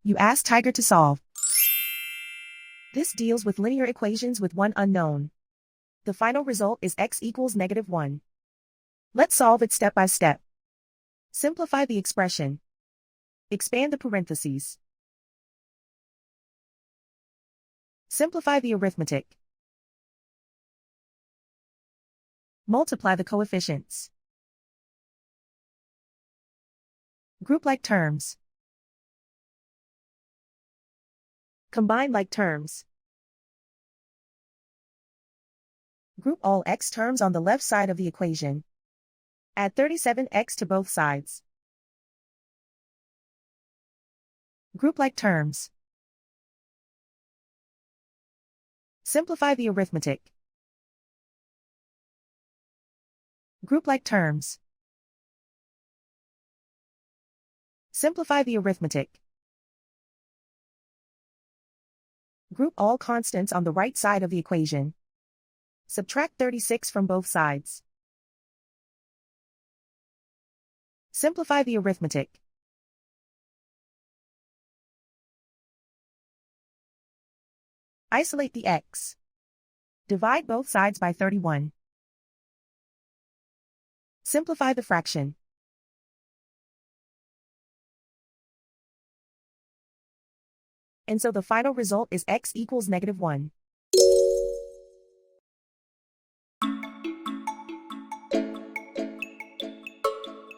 You ask Tiger to solve. This deals with linear equations with one unknown. The final result is x equals -1. Let's solve it step by step. Simplify the expression. Expand the parentheses. Simplify the arithmetic. Multiply the coefficients. Group like terms. Combine like terms. Group all x terms on the left side of the equation. Add 37x to both sides. Group like terms. Simplify the arithmetic. Group like terms. Simplify the arithmetic. Group all constants on the right side of the equation. Subtract 36 from both sides. Simplify the arithmetic. Isolate the x. Divide both sides by 31. Simplify the fraction. And so the final result is x equals -1.